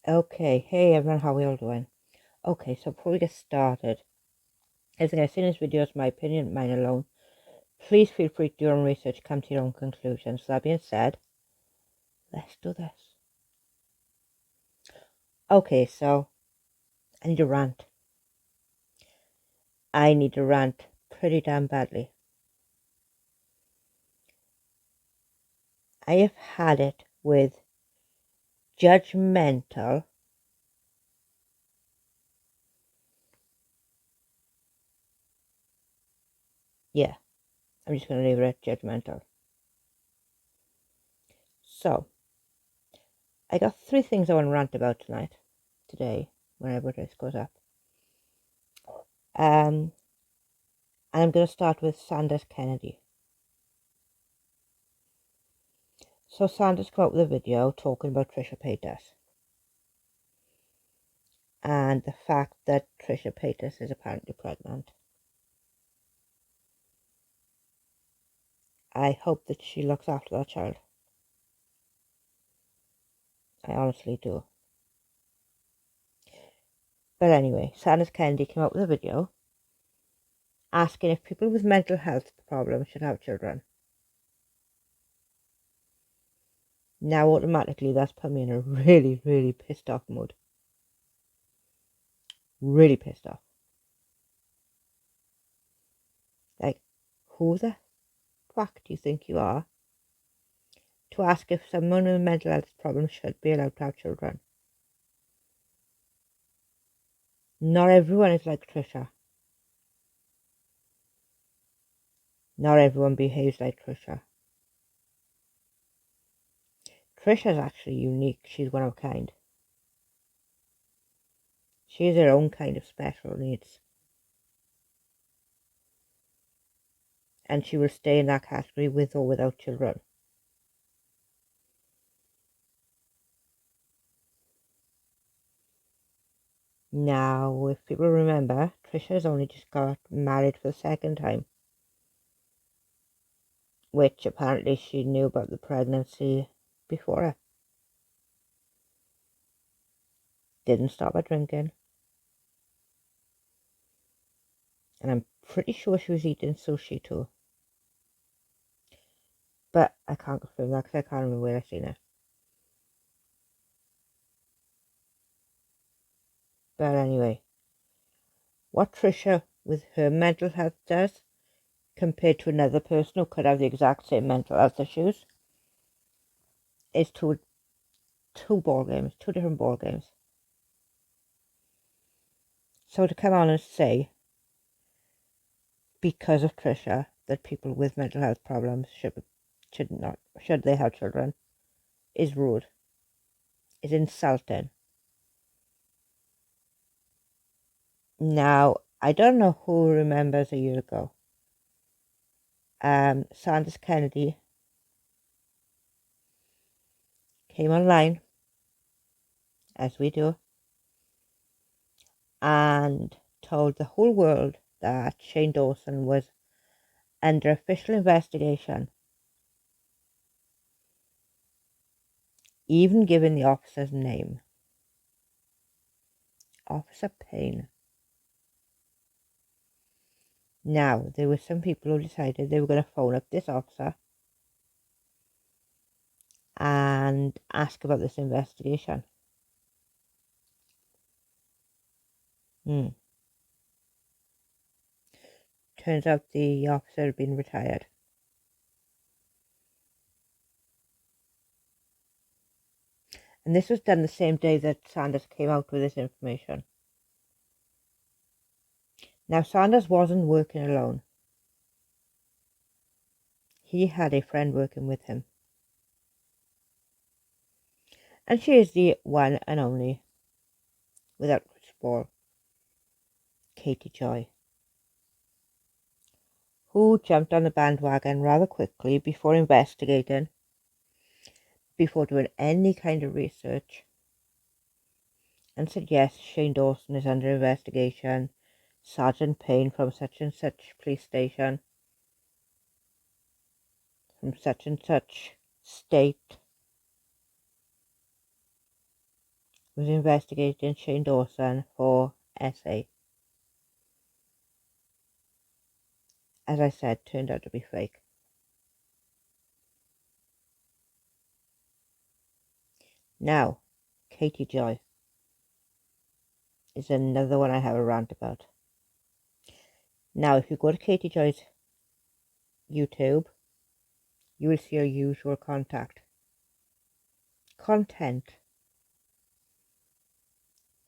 Okay, hey everyone, how are we all doing? Okay, so before we get started, everything I say in this video is my opinion, mine alone. Please feel free to do your own research, come to your own conclusions. So that being said, let's do this. Okay, so I need a rant. I need to rant pretty damn badly. I have had it with judgmental, yeah, I'm just going to leave it at judgmental. So, I got 3 things I want to rant about today, whenever this goes up. And I'm going to start with Sanders Kennedy. So Sanders came out with a video talking about Trisha Paytas and the fact that Trisha Paytas is apparently pregnant. I hope that she looks after that child. I honestly do. But anyway, Sanders Kennedy came out with a video asking if people with mental health problems should have children. Now automatically that's put me in a really, really pissed off mood. Really pissed off. Like, who the fuck do you think you are to ask if someone with mental health problems should be allowed to have children? Not everyone is like Trisha. Not everyone behaves like Trisha. Trisha's actually unique. She's one of a kind. She has her own kind of special needs. And she will stay in that category with or without children. Now, if people remember, Trisha's only just got married for the second time. Which apparently she knew about the pregnancy before her. Didn't stop her drinking. And I'm pretty sure she was eating sushi too. But I can't confirm that because I can't remember where I seen it. But anyway, what Trisha with her mental health does compared to another person who could have the exact same mental health issues is two ball games, 2 different ball games. So to come on and say, because of Trisha, that people with mental health problems should they have children, is rude, is insulting. Now, I don't know who remembers a year ago. Sanders Kennedy came online, as we do, and told the whole world that Shane Dawson was under official investigation, even giving the officer's name. Officer Payne. Now, there were some people who decided they were going to phone up this officer and ask about this investigation. Turns out the officer had been retired. And this was done the same day that Sanders came out with this information. Now, Sanders wasn't working alone. He had a friend working with him. And she is the one and only, without Chris Ball, Katie Joy, who jumped on the bandwagon rather quickly before investigating, before doing any kind of research, and said, yes, Shane Dawson is under investigation, Sergeant Payne from such and such police station, from such and such state, was investigating Shane Dawson for SA. As I said, turned out to be fake. Now, Katie Joy is another one I have a rant about. Now, if you go to Katie Joy's YouTube, you will see her usual content.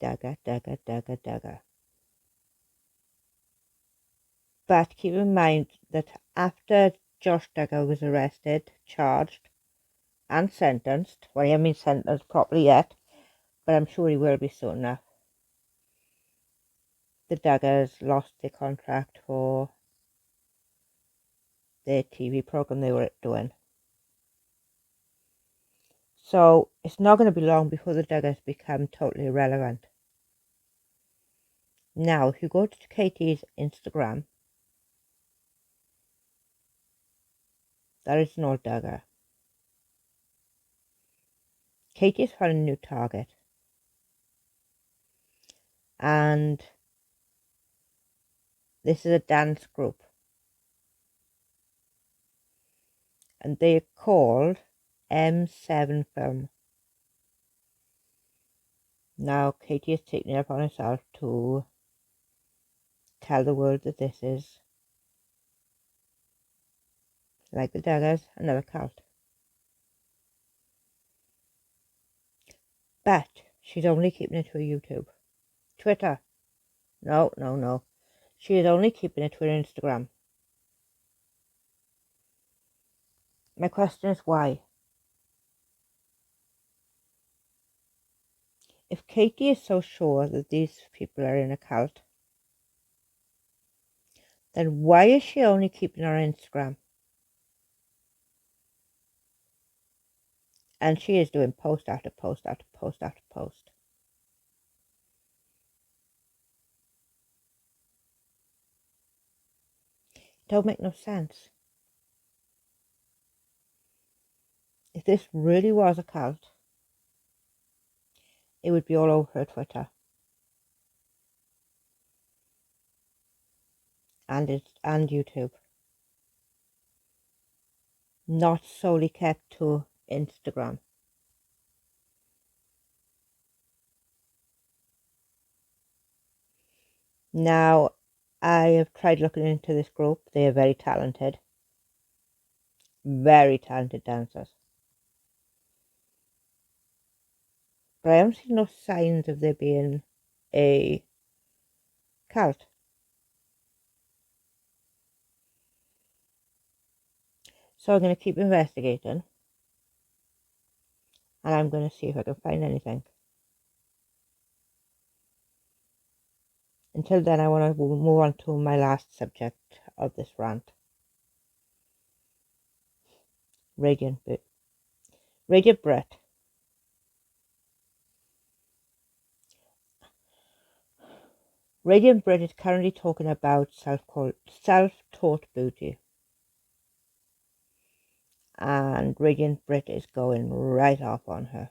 Dagger. But keep in mind that after Josh Dagger was arrested, charged, and sentenced, well, he hasn't been sentenced properly yet, but I'm sure he will be soon enough, the Daggers lost their contract for their TV program they were doing. So it's not going to be long before the Daggers become totally irrelevant. Now, if you go to Katie's Instagram, there is no Dagger. Katie's found a new target. And this is a dance group. And they're called M7 Film. Now, Katie is taking it upon herself to tell the world that this is, like the Daggers, another cult. But she's only keeping it to her YouTube. Twitter. No. She is only keeping it to her Instagram. My question is why? If Katie is so sure that these people are in a cult, then why is she only keeping her Instagram? And she is doing post after post after post after post. It don't make no sense. If this really was a cult, it would be all over her Twitter. And YouTube. Not solely kept to Instagram. Now, I have tried looking into this group. They are very talented dancers. But I haven't seen no signs of there being a cult. So I'm going to keep investigating. And I'm going to see if I can find anything. Until then, I want to move on to my last subject of this rant. Radiant Brit. Radiant Brit is currently talking about self-taught beauty. And Radiant Brit is going right off on her.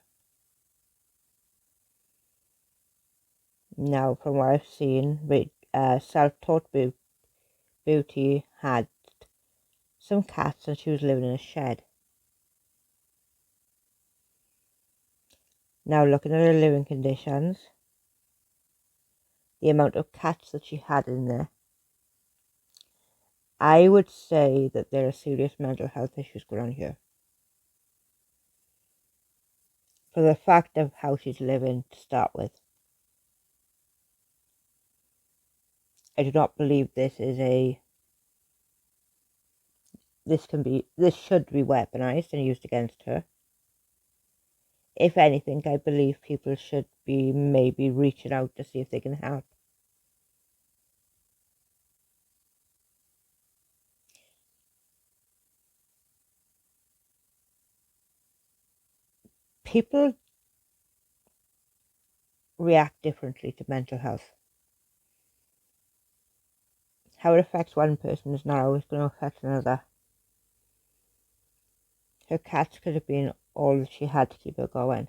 Now, from what I've seen, self-taught beauty had some cats and she was living in a shed. Now, looking at her living conditions, the amount of cats that she had in there, I would say that there are serious mental health issues going on here. For the fact of how she's living to start with. I do not believe this should be weaponized and used against her. If anything, I believe people should be maybe reaching out to see if they can help. People react differently to mental health. How it affects one person is not always going to affect another. Her cats could have been all that she had to keep her going.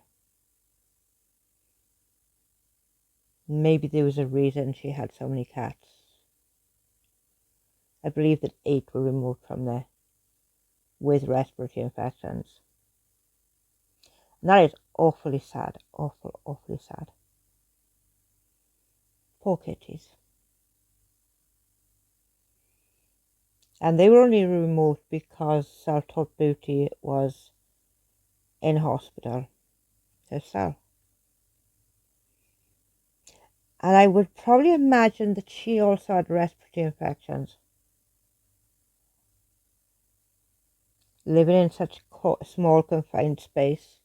Maybe there was a reason she had so many cats. I believe that 8 were removed from there with respiratory infections. And that is awfully sad. Awfully sad. Poor kitties. And they were only removed because self-taught Booty was in hospital herself. And I would probably imagine that she also had respiratory infections. Living in such a small confined space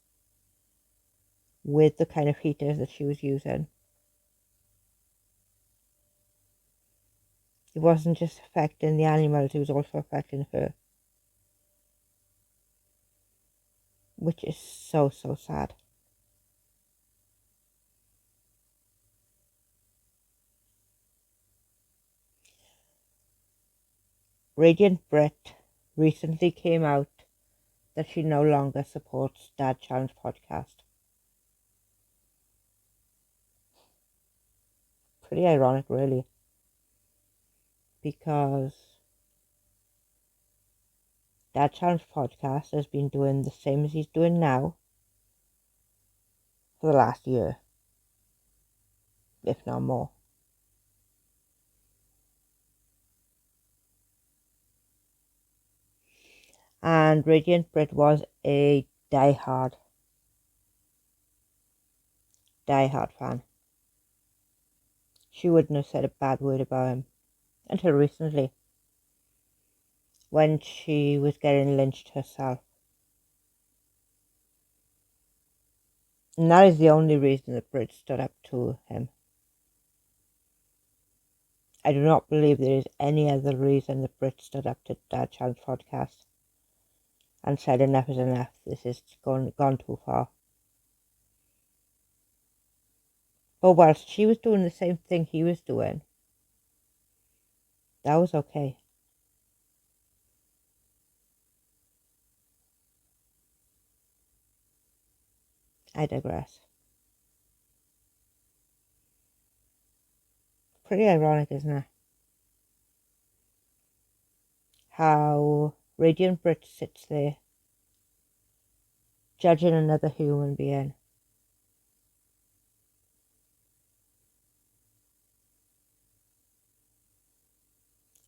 with the kind of heaters that she was using. It wasn't just affecting the animals, it was also affecting her. Which is so sad. Radiant Brit recently came out that she no longer supports Dad Challenge podcast. Pretty ironic, really, because Dad Challenge podcast has been doing the same as he's doing now for the last year, if not more. And Radiant Brit was a die-hard fan. She wouldn't have said a bad word about him until recently, when she was getting lynched herself. And that is the only reason that Brit stood up to him. I do not believe there is any other reason that Brit stood up to Dad Challenge podcast and said enough is enough, this is gone too far. But whilst she was doing the same thing he was doing, that was okay. I digress. Pretty ironic, isn't it? How Radiant Brit sits there judging another human being.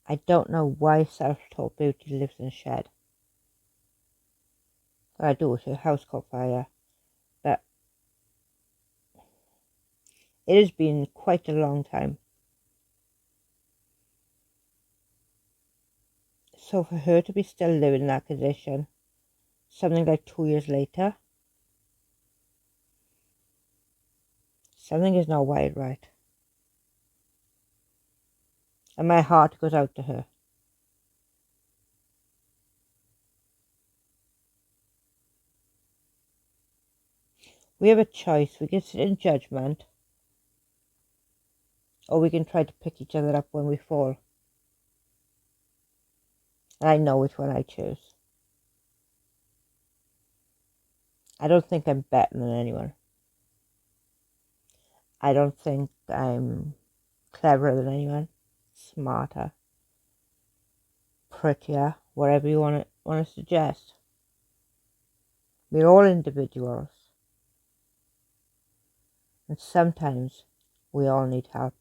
I don't know why self-taught Beauty lives in a shed. Well, I do, if her house caught fire. But it has been quite a long time. So for her to be still living in that condition, something like 2 years later, something is not wired right. And my heart goes out to her. We have a choice. We can sit in judgment, or we can try to pick each other up when we fall. And I know which one I choose. I don't think I'm better than anyone. I don't think I'm cleverer than anyone, smarter, prettier, whatever you want to suggest. We're all individuals. And sometimes we all need help.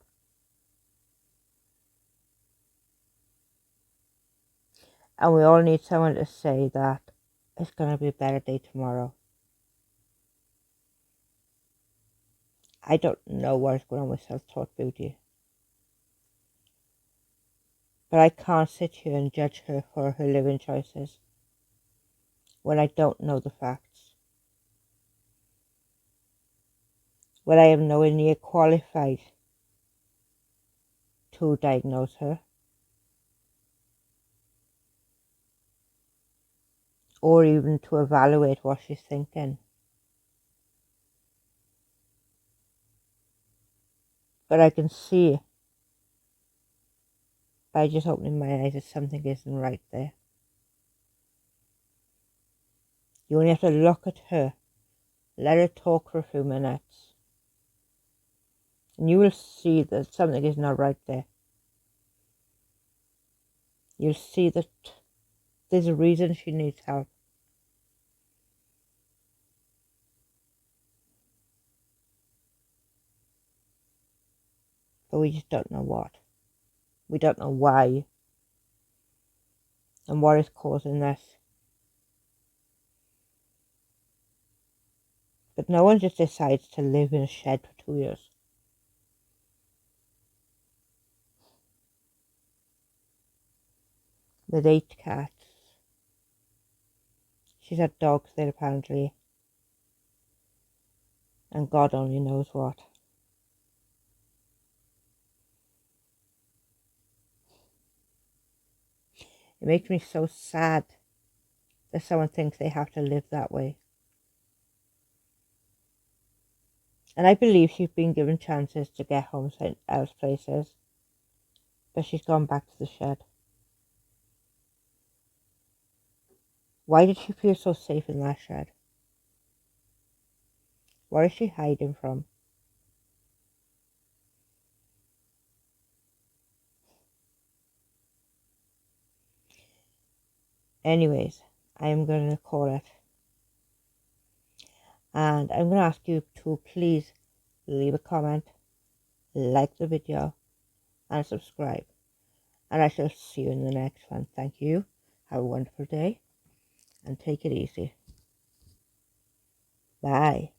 And we all need someone to say that it's going to be a better day tomorrow. I don't know what's going on with self-taught Beauty. But I can't sit here and judge her for her living choices when I don't know the facts. When I am nowhere near qualified to diagnose her. Or even to evaluate what she's thinking. But I can see by just opening my eyes that something isn't right there. You only have to look at her, let her talk for a few minutes, And you will see that something is not right there. You'll see that there's a reason she needs help. But we just don't know what. We don't know why and what is causing this. But no one just decides to live in a shed for 2 years. With 8 cats. She's had dogs there apparently. And God only knows what. It makes me so sad that someone thinks they have to live that way. And I believe she's been given chances to get home else places. But she's gone back to the shed. Why did she feel so safe in that shed? What is she hiding from? Anyways, I'm going to call it. And I'm going to ask you to please leave a comment, like the video, and subscribe. And I shall see you in the next one. Thank you. Have a wonderful day and take it easy. Bye.